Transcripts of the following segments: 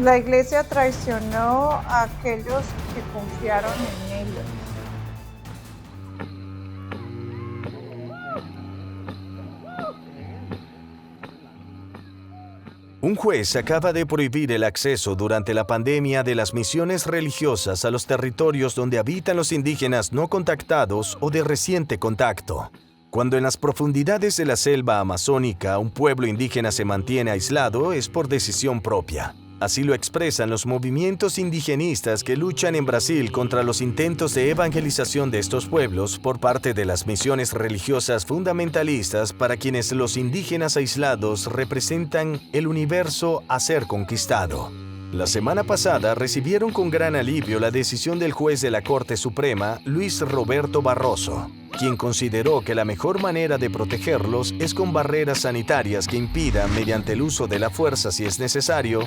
La iglesia traicionó a aquellos que confiaron en ellos. Un juez acaba de prohibir el acceso durante la pandemia de las misiones religiosas a los territorios donde habitan los indígenas no contactados o de reciente contacto. Cuando en las profundidades de la selva amazónica un pueblo indígena se mantiene aislado es por decisión propia. Así lo expresan los movimientos indigenistas que luchan en Brasil contra los intentos de evangelización de estos pueblos por parte de las misiones religiosas fundamentalistas para quienes los indígenas aislados representan el universo a ser conquistado. La semana pasada recibieron con gran alivio la decisión del juez de la Corte Suprema, Luis Roberto Barroso, quien consideró que la mejor manera de protegerlos es con barreras sanitarias que impidan, mediante el uso de la fuerza si es necesario,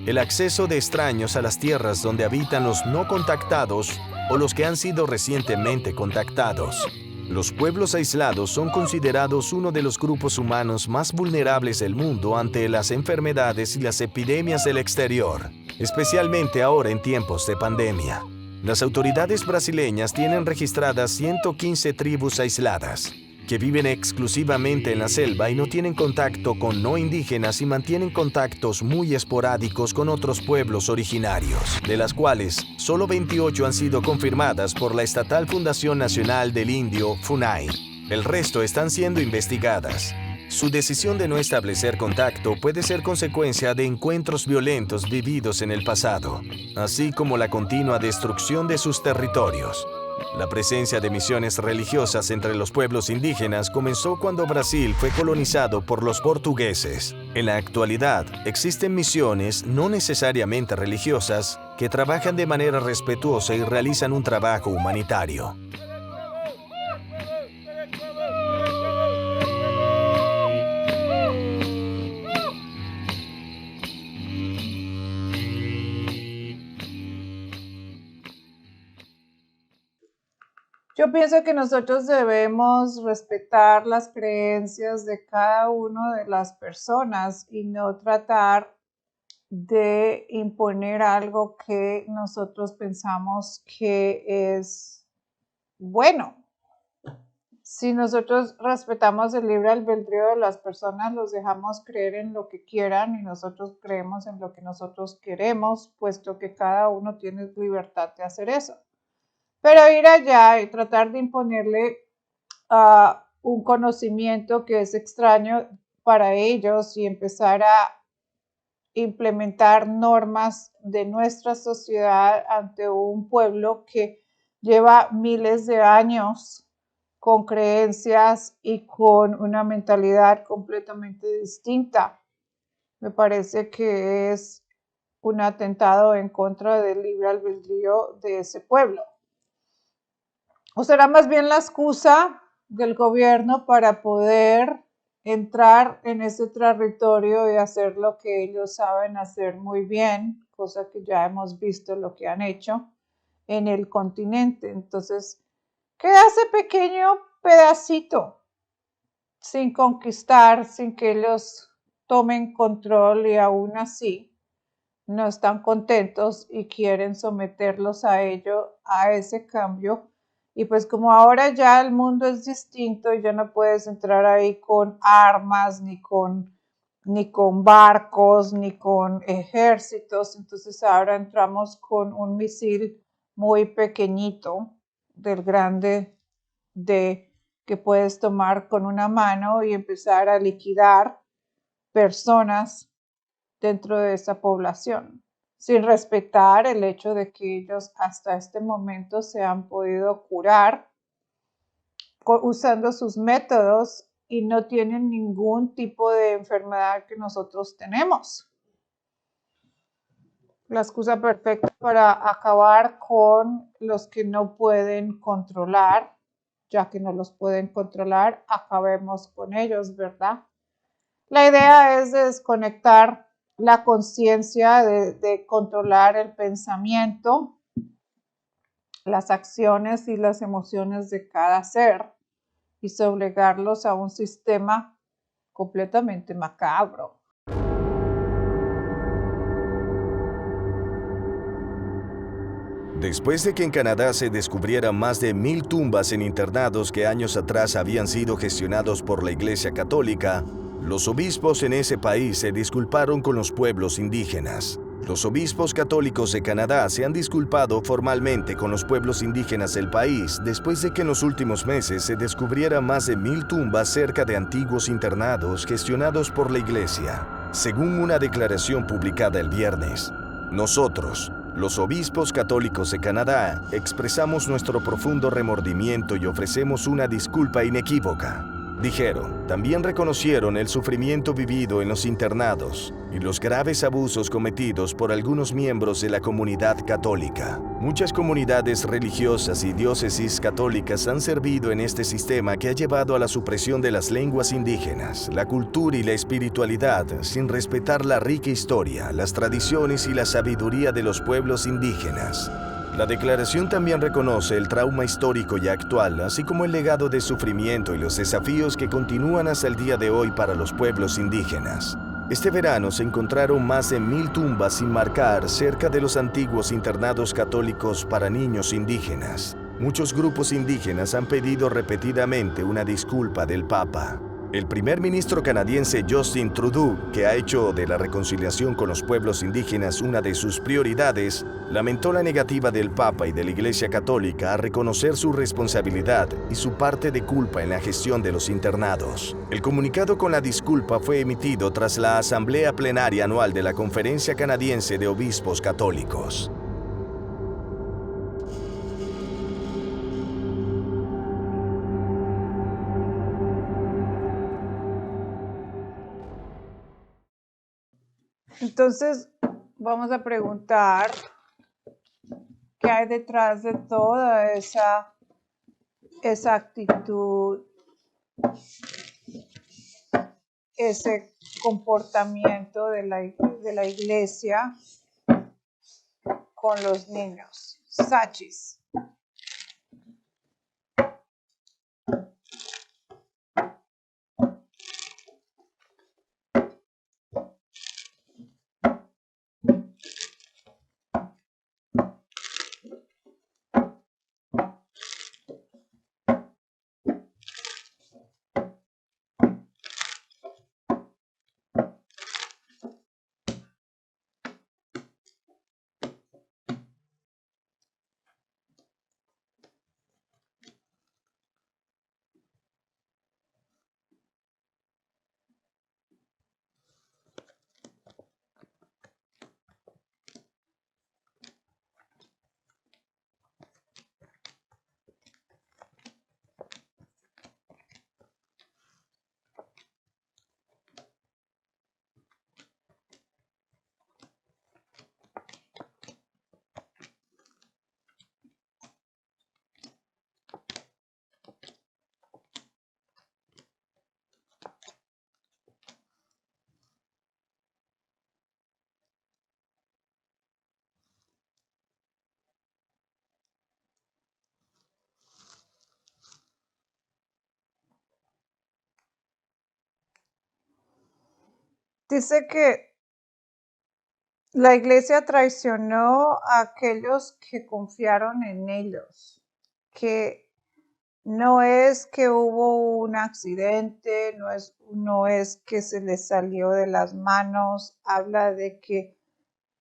el acceso de extraños a las tierras donde habitan los no contactados o los que han sido recientemente contactados. Los pueblos aislados son considerados uno de los grupos humanos más vulnerables del mundo ante las enfermedades y las epidemias del exterior, especialmente ahora en tiempos de pandemia. Las autoridades brasileñas tienen registradas 115 tribus aisladas, que viven exclusivamente en la selva y no tienen contacto con no indígenas y mantienen contactos muy esporádicos con otros pueblos originarios, de las cuales solo 28 han sido confirmadas por la estatal Fundación Nacional del Indio, FUNAI. El resto están siendo investigadas. Su decisión de no establecer contacto puede ser consecuencia de encuentros violentos vividos en el pasado, así como la continua destrucción de sus territorios. La presencia de misiones religiosas entre los pueblos indígenas comenzó cuando Brasil fue colonizado por los portugueses. En la actualidad, existen misiones no necesariamente religiosas que trabajan de manera respetuosa y realizan un trabajo humanitario. Yo pienso que nosotros debemos respetar las creencias de cada una de las personas y no tratar de imponer algo que nosotros pensamos que es bueno. Si nosotros respetamos el libre albedrío de las personas, los dejamos creer en lo que quieran y nosotros creemos en lo que nosotros queremos, puesto que cada uno tiene libertad de hacer eso. Pero ir allá y tratar de imponerle un conocimiento que es extraño para ellos y empezar a implementar normas de nuestra sociedad ante un pueblo que lleva miles de años con creencias y con una mentalidad completamente distinta. Me parece que es un atentado en contra del libre albedrío de ese pueblo. ¿O será más bien la excusa del gobierno para poder entrar en ese territorio y hacer lo que ellos saben hacer muy bien, cosa que ya hemos visto lo que han hecho en el continente? Entonces, queda ese pequeño pedacito sin conquistar, sin que ellos tomen control y aún así no están contentos y quieren someterlos a ello, a ese cambio. Y pues como ahora ya el mundo es distinto y ya no puedes entrar ahí con armas, ni con barcos, ni con ejércitos, entonces ahora entramos con un misil muy pequeñito, del grande de que puedes tomar con una mano y empezar a liquidar personas dentro de esa población, sin respetar el hecho de que ellos hasta este momento se han podido curar usando sus métodos y no tienen ningún tipo de enfermedad que nosotros tenemos. La excusa perfecta para acabar con los que no pueden controlar, ya que no los pueden controlar, acabemos con ellos, ¿verdad? La idea es desconectar la conciencia de controlar el pensamiento, las acciones y las emociones de cada ser y obligarlos a un sistema completamente macabro. Después de que en Canadá se descubrieran más de 1000 tumbas en internados que años atrás habían sido gestionados por la Iglesia Católica, los obispos en ese país se disculparon con los pueblos indígenas. Los obispos católicos de Canadá se han disculpado formalmente con los pueblos indígenas del país después de que en los últimos meses se descubrieran más de 1000 tumbas cerca de antiguos internados gestionados por la Iglesia, según una declaración publicada el viernes. Nosotros, los obispos católicos de Canadá, expresamos nuestro profundo remordimiento y ofrecemos una disculpa inequívoca, dijeron. También reconocieron el sufrimiento vivido en los internados y los graves abusos cometidos por algunos miembros de la comunidad católica. Muchas comunidades religiosas y diócesis católicas han servido en este sistema que ha llevado a la supresión de las lenguas indígenas, la cultura y la espiritualidad, sin respetar la rica historia, las tradiciones y la sabiduría de los pueblos indígenas. La declaración también reconoce el trauma histórico y actual, así como el legado de sufrimiento y los desafíos que continúan hasta el día de hoy para los pueblos indígenas. Este verano se encontraron más de 1000 tumbas sin marcar cerca de los antiguos internados católicos para niños indígenas. Muchos grupos indígenas han pedido repetidamente una disculpa del Papa. El primer ministro canadiense Justin Trudeau, que ha hecho de la reconciliación con los pueblos indígenas una de sus prioridades, lamentó la negativa del Papa y de la Iglesia Católica a reconocer su responsabilidad y su parte de culpa en la gestión de los internados. El comunicado con la disculpa fue emitido tras la Asamblea Plenaria Anual de la Conferencia Canadiense de Obispos Católicos. Entonces, vamos a preguntar qué hay detrás de toda esa actitud, ese comportamiento de la iglesia con los niños. Sachis. Dice que la iglesia traicionó a aquellos que confiaron en ellos, que no es que hubo un accidente, no es que se les salió de las manos, habla de que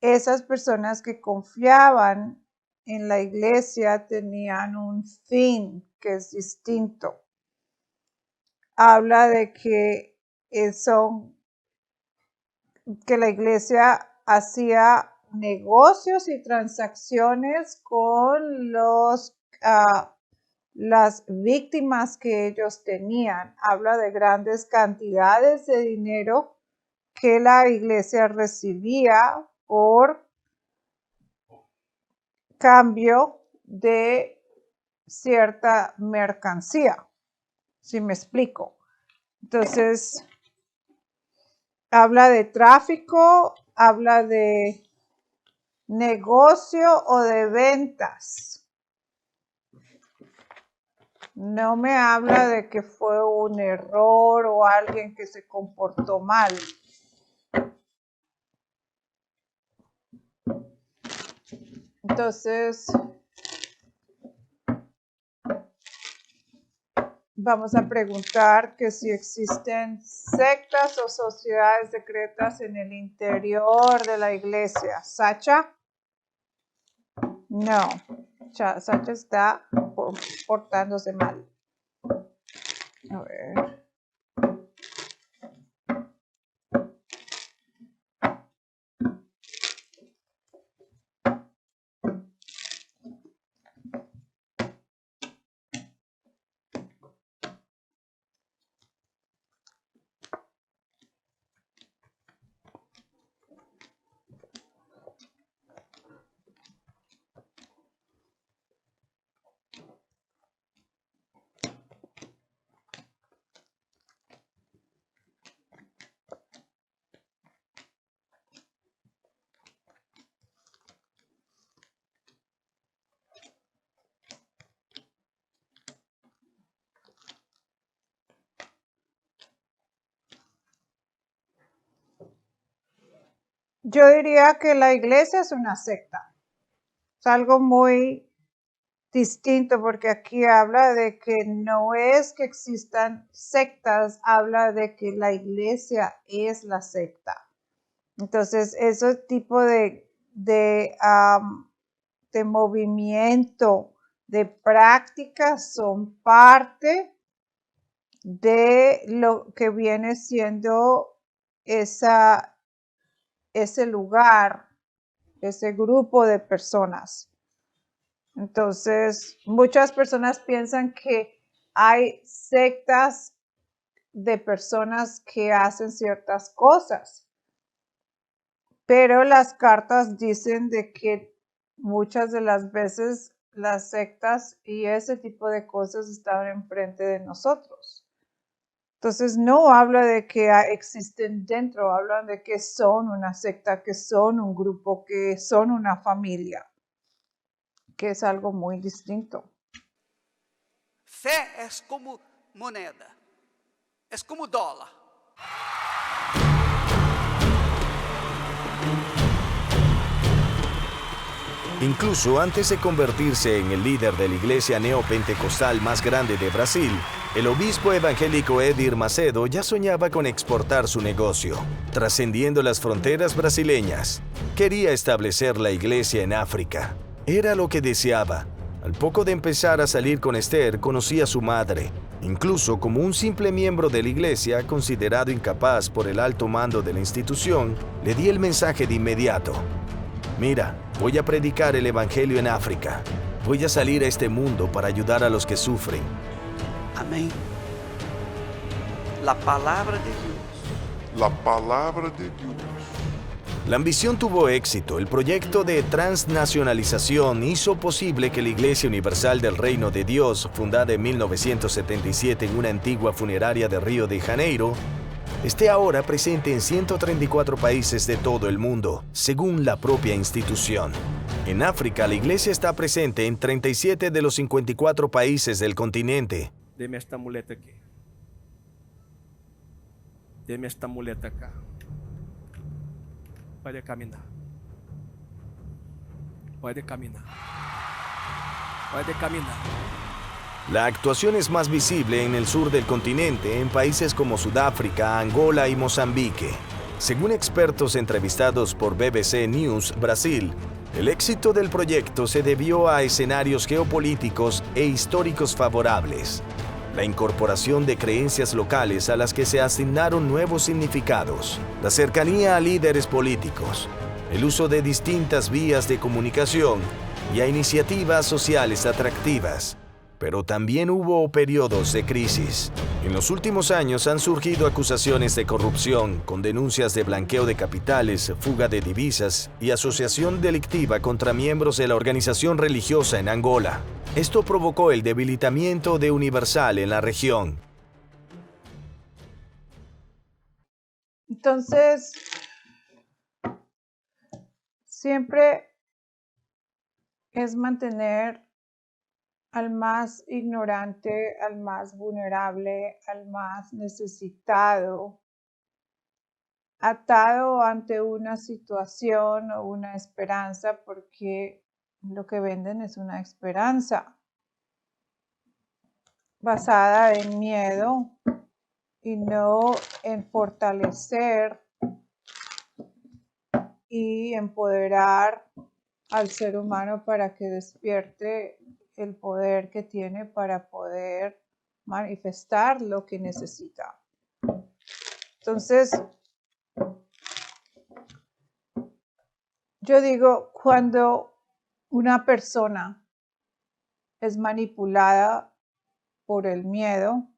esas personas que confiaban en la iglesia tenían un fin que es distinto. Habla de que que la iglesia hacía negocios y transacciones con las víctimas que ellos tenían. Habla de grandes cantidades de dinero que la iglesia recibía por cambio de cierta mercancía, si me explico. Entonces, habla de tráfico, habla de negocio o de ventas. No me habla de que fue un error o alguien que se comportó mal. Entonces, vamos a preguntar que si existen sectas o sociedades secretas en el interior de la iglesia. ¿Sacha? No. Sacha está portándose mal. A ver. Yo diría que la iglesia es una secta. Es algo muy distinto porque aquí habla de que no es que existan sectas, habla de que la iglesia es la secta. Entonces, ese tipo de movimiento, de prácticas son parte de lo que viene siendo ese lugar, ese grupo de personas. Entonces, muchas personas piensan que hay sectas de personas que hacen ciertas cosas, pero las cartas dicen de que muchas de las veces las sectas y ese tipo de cosas estaban enfrente de nosotros. Entonces no habla de que existen dentro, hablan de que son una secta, que son un grupo, que son una familia, que es algo muy distinto. Fé es como moneda, es como dólar. Incluso antes de convertirse en el líder de la iglesia neopentecostal más grande de Brasil, el obispo evangélico Edir Macedo ya soñaba con exportar su negocio, trascendiendo las fronteras brasileñas. Quería establecer la iglesia en África. Era lo que deseaba. Al poco de empezar a salir con Esther, conocí a su madre. Incluso como un simple miembro de la iglesia, considerado incapaz por el alto mando de la institución, le di el mensaje de inmediato. Mira, voy a predicar el evangelio en África. Voy a salir a este mundo para ayudar a los que sufren. Amén. La palabra de Dios. La palabra de Dios. La ambición tuvo éxito. El proyecto de transnacionalización hizo posible que la Iglesia Universal del Reino de Dios, fundada en 1977 en una antigua funeraria de Río de Janeiro, esté ahora presente en 134 países de todo el mundo, según la propia institución. En África, la iglesia está presente en 37 de los 54 países del continente. Dê-me esta muleta aqui. Dê-me esta muleta acá. Pode caminhar. Pode caminhar. Pode caminhar. La actuación es más visible en el sur del continente, en países como Sudáfrica, Angola y Mozambique. Según expertos entrevistados por BBC News Brasil, el éxito del proyecto se debió a escenarios geopolíticos e históricos favorables, la incorporación de creencias locales a las que se asignaron nuevos significados, la cercanía a líderes políticos, el uso de distintas vías de comunicación y a iniciativas sociales atractivas. Pero también hubo periodos de crisis. En los últimos años han surgido acusaciones de corrupción, con denuncias de blanqueo de capitales, fuga de divisas y asociación delictiva contra miembros de la organización religiosa en Angola. Esto provocó el debilitamiento de Universal en la región. Entonces, siempre es mantener al más ignorante, al más vulnerable, al más necesitado, atado ante una situación o una esperanza, porque Lo que venden es una esperanza basada en miedo y no en fortalecer y empoderar al ser humano para que despierte el poder que tiene para poder manifestar lo que necesita. Entonces, yo digo, cuando una persona es manipulada por el miedo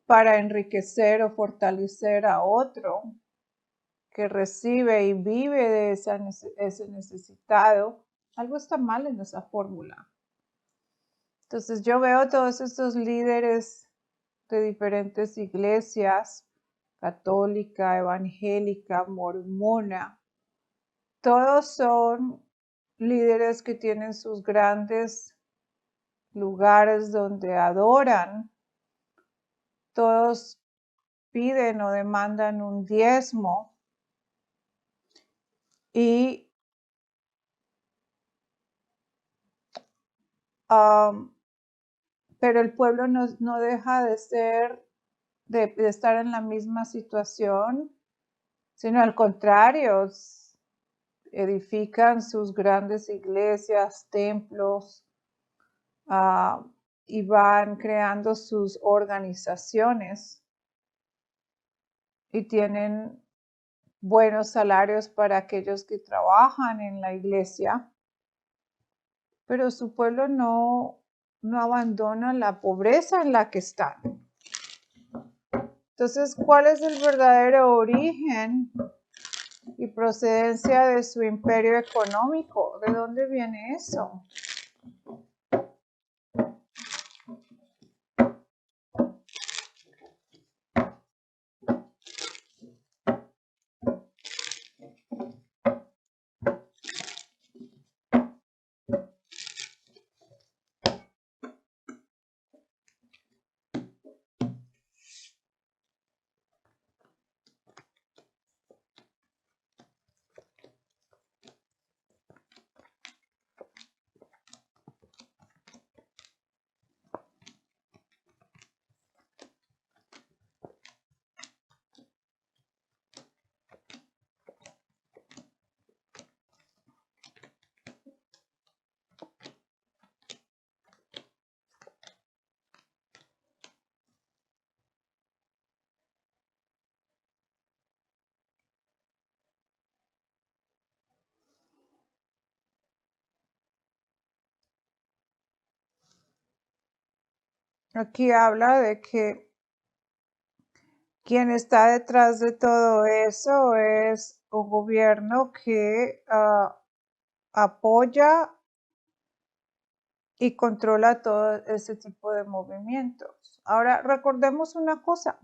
para enriquecer o fortalecer a otro que recibe y vive de ese necesitado, algo está mal en esa fórmula. Entonces yo veo todos estos líderes de diferentes iglesias, católica, evangélica, mormona, todos son líderes que tienen sus grandes lugares donde adoran, todos piden o demandan un diezmo y pero el pueblo no deja de ser, de estar en la misma situación, sino al contrario, edifican sus grandes iglesias, templos, y van creando sus organizaciones y tienen buenos salarios para aquellos que trabajan en la iglesia, pero su pueblo no abandona la pobreza en la que están. Entonces, ¿cuál es el verdadero origen y procedencia de su imperio económico? ¿De dónde viene eso? Aquí habla de que quien está detrás de todo eso es un gobierno que apoya y controla todo ese tipo de movimientos. Ahora, recordemos una cosa.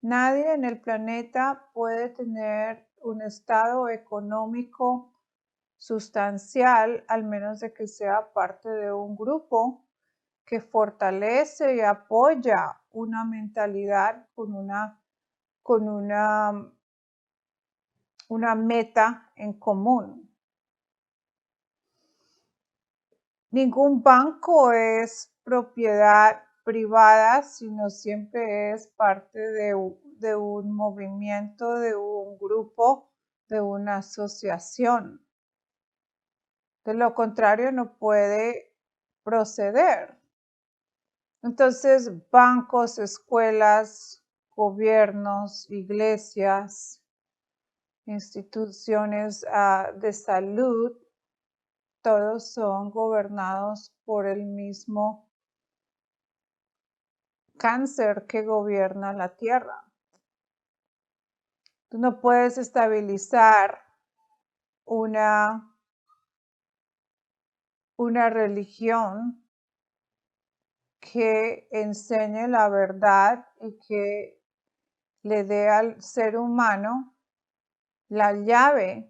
Nadie en el planeta puede tener un estado económico sustancial, al menos de que sea parte de un grupo que fortalece y apoya una mentalidad con una meta en común. Ningún banco es propiedad privada, sino siempre es parte de un movimiento, de un grupo, de una asociación. De lo contrario, no puede proceder. Entonces, bancos, escuelas, gobiernos, iglesias, instituciones de salud, todos son gobernados por el mismo cáncer que gobierna la tierra. Tú no puedes estabilizar una religión que enseñe la verdad y que le dé al ser humano la llave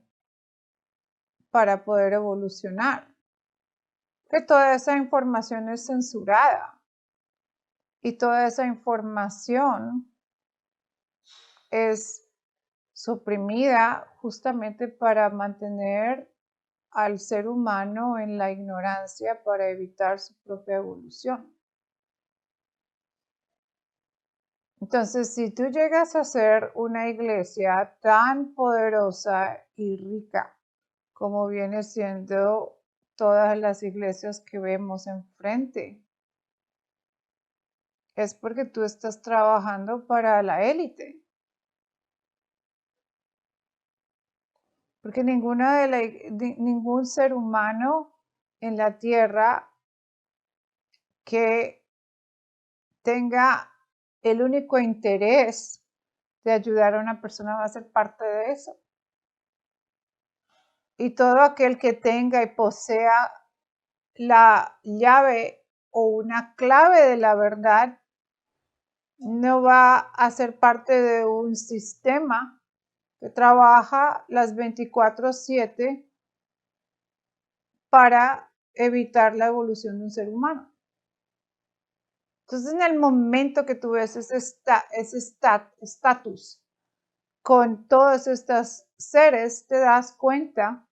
para poder evolucionar. Que toda esa información es censurada y toda esa información es suprimida justamente para mantener al ser humano en la ignorancia para evitar su propia evolución. Entonces, si tú llegas a ser una iglesia tan poderosa y rica como viene siendo todas las iglesias que vemos enfrente, es porque tú estás trabajando para la élite. Porque ningún ser humano en la tierra que tenga el único interés de ayudar a una persona va a ser parte de eso. Y todo aquel que tenga y posea la llave o una clave de la verdad no va a ser parte de un sistema que trabaja las 24/7 para evitar la evolución de un ser humano. Entonces, en el momento que tú ves ese estatus con todos estos seres, te das cuenta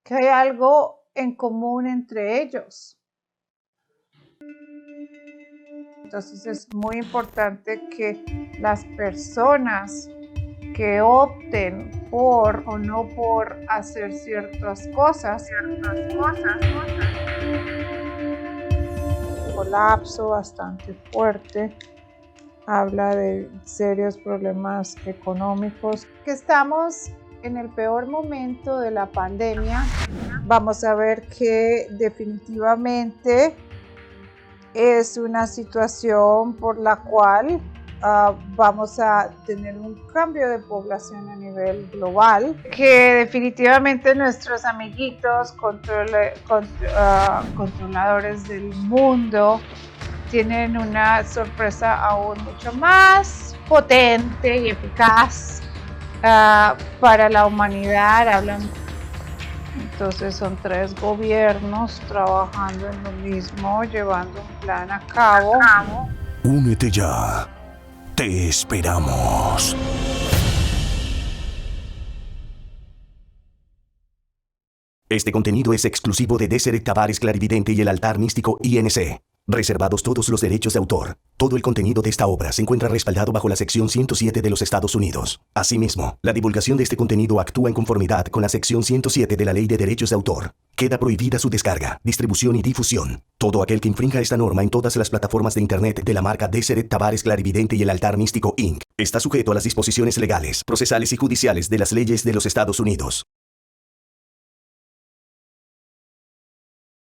que hay algo en común entre ellos. Entonces, es muy importante que las personas que opten por o no por hacer ciertas cosas. Colapso bastante fuerte, habla de serios problemas económicos, que estamos en el peor momento de la pandemia. Vamos a ver que definitivamente es una situación por la cual vamos a tener un cambio de población a nivel global, que definitivamente nuestros amiguitos controladores del mundo tienen una sorpresa aún mucho más potente y eficaz para la humanidad. Entonces son 3 gobiernos trabajando en lo mismo, llevando un plan a cabo. Únete ya. Te esperamos. Este contenido es exclusivo de Deseret Tavares Clarividente y el Altar Místico INC. Reservados todos los derechos de autor. Todo el contenido de esta obra se encuentra respaldado bajo la sección 107 de los Estados Unidos. Asimismo, la divulgación de este contenido actúa en conformidad con la sección 107 de la Ley de Derechos de Autor. Queda prohibida su descarga, distribución y difusión. Todo aquel que infrinja esta norma en todas las plataformas de internet de la marca Deseret Tavares Clarividente y el Altar Místico Inc. está sujeto a las disposiciones legales, procesales y judiciales de las leyes de los Estados Unidos.